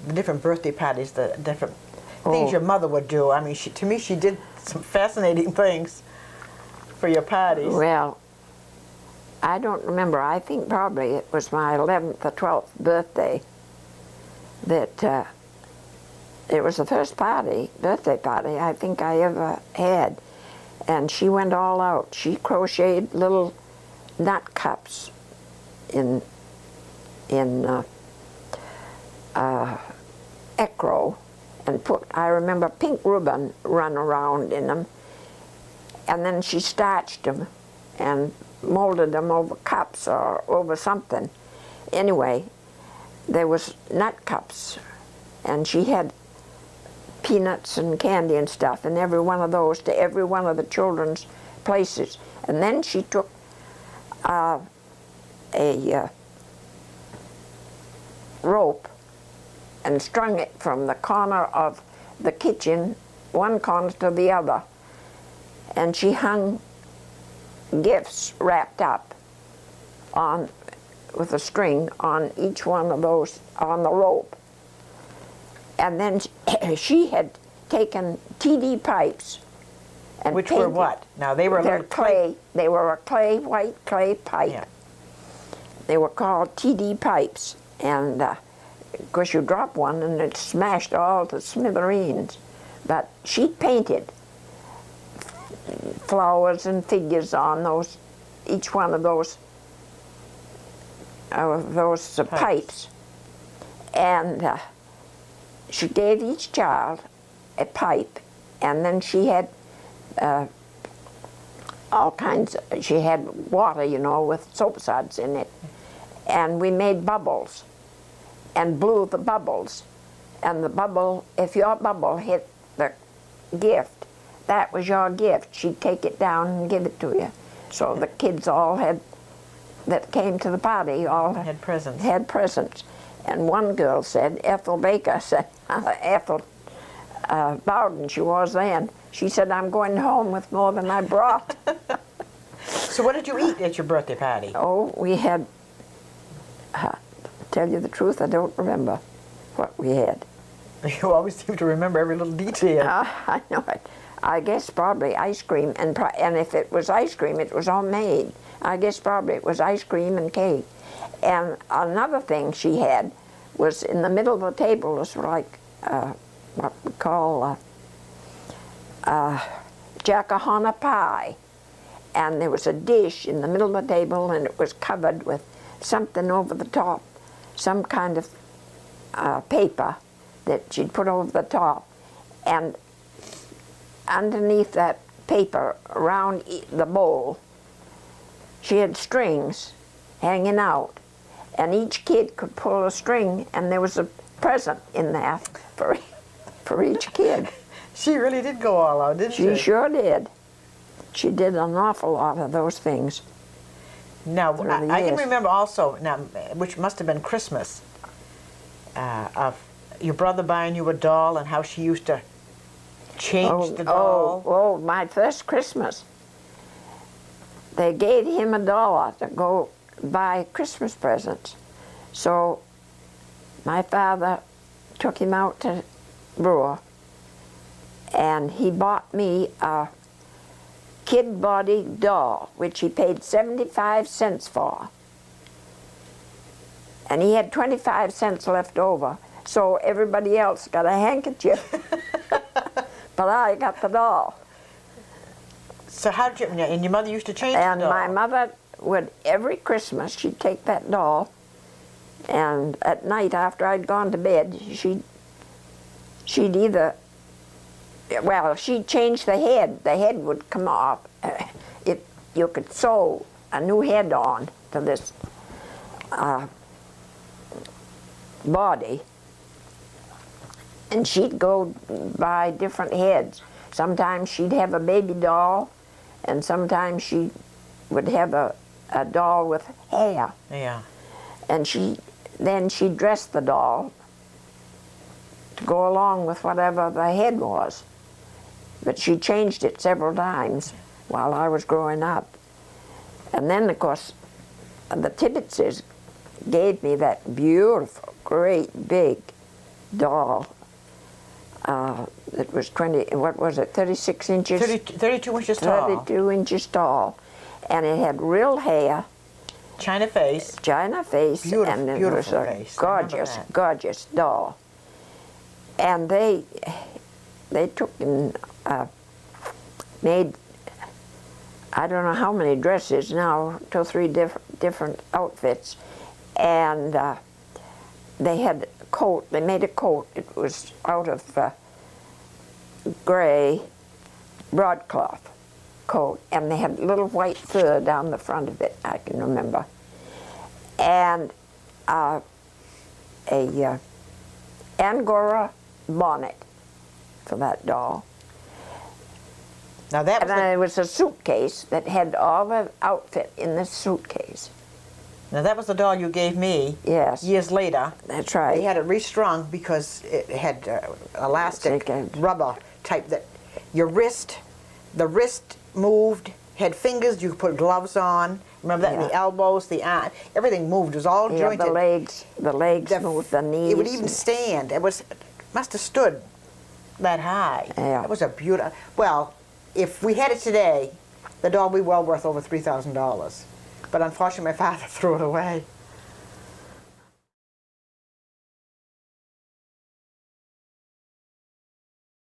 the different birthday parties, the different things your mother would do. I mean, to me, she did some fascinating things for your parties. Well, I don't remember. I think probably it was my 11th or 12th birthday that it was the first birthday party I think I ever had. And she went all out. She crocheted little nut cups in ecru and put, I remember, pink ribbon run around in them. And then she starched them and molded them over cups or over something. Anyway, there was nut cups, and she had peanuts and candy and stuff, and every one of those to every one of the children's places. And then she took a rope and strung it from the corner of the kitchen, one corner to the other, and she hung gifts wrapped up on with a string on each one of those on the rope. And then she had taken TD pipes and Which painted. were what? Now they were They're little clay. They were a white clay pipe. Yeah. They were called TD pipes, and of course you drop one and it smashed all to smithereens. But she painted flowers and figures on those, each one of those pipes. And she gave each child a pipe, and then she had all kinds, she had water, you know, with soap suds in it. And we made bubbles and blew the bubbles. And the bubble, if your bubble hit the gift, that was your gift. She'd take it down and give it to you. So the kids all had, that came to the party, all had presents. Had presents. And one girl said, Ethel Baker said, Ethel Bowden she was then, she said, I'm going home with more than I brought. So what did you eat at your birthday party? Oh, we had, tell you the truth, I don't remember what we had. You always seem to remember every little detail. I know it. I guess probably ice cream, and if it was ice cream, it was homemade. I guess probably it was ice cream and cake. And another thing she had was in the middle of the table was like what we call jackahonna pie. And there was a dish in the middle of the table, and it was covered with something over the top, some kind of paper that she'd put over the top. And underneath that paper, around the bowl, she had strings hanging out. And each kid could pull a string, and there was a present in there for each kid. She really did go all out, didn't she? She sure did. She did an awful lot of those things. Now, I can remember also, now, which must have been Christmas, of your brother buying you a doll and how she used to change the doll. Oh, my first Christmas. They gave him $1 to go buy Christmas presents. So my father took him out to Brewer, and he bought me a kid body doll, which he paid 75 cents for. And he had 25 cents left over, so everybody else got a handkerchief. But I got the doll. So how did you, and your mother used to change the doll? And my mother would, every Christmas, she'd take that doll, and at night after I'd gone to bed, she'd either, well, she'd change the head. The head would come off. You could sew a new head on to this body, and she'd go by different heads. Sometimes she'd have a baby doll, and sometimes she would have a doll with hair. Yeah. And then she'd dress the doll to go along with whatever the head was. But she changed it several times while I was growing up. And then, of course, the Tibbetses gave me that beautiful, great, big doll that was 36 inches? 32 inches tall. 32 inches tall. And it had real hair. China face. China face. Beautiful, and it beautiful was a face. I remember gorgeous, that. gorgeous doll. And they took and made, I don't know how many dresses now, 2 or 3 different outfits. And they had a coat, they made a coat. It was out of gray broadcloth coat, and they had little white fur down the front of it, I can remember. And a Angora bonnet for that doll. Now that was And then there was a suitcase that had all the outfit in the suitcase. Now that was the doll you gave me. Yes. Years later. That's right. They had it restrung because it had elastic rubber type that the wrist moved, had fingers, you could put gloves on. Remember that? Yeah. The elbows, the arm, everything moved. It was all jointed. The legs moved, the knees. It would even stand. It must have stood that high. Yeah. It was a beautiful. Well, if we had it today, the doll would be well worth over $3,000. But unfortunately, my father threw it away.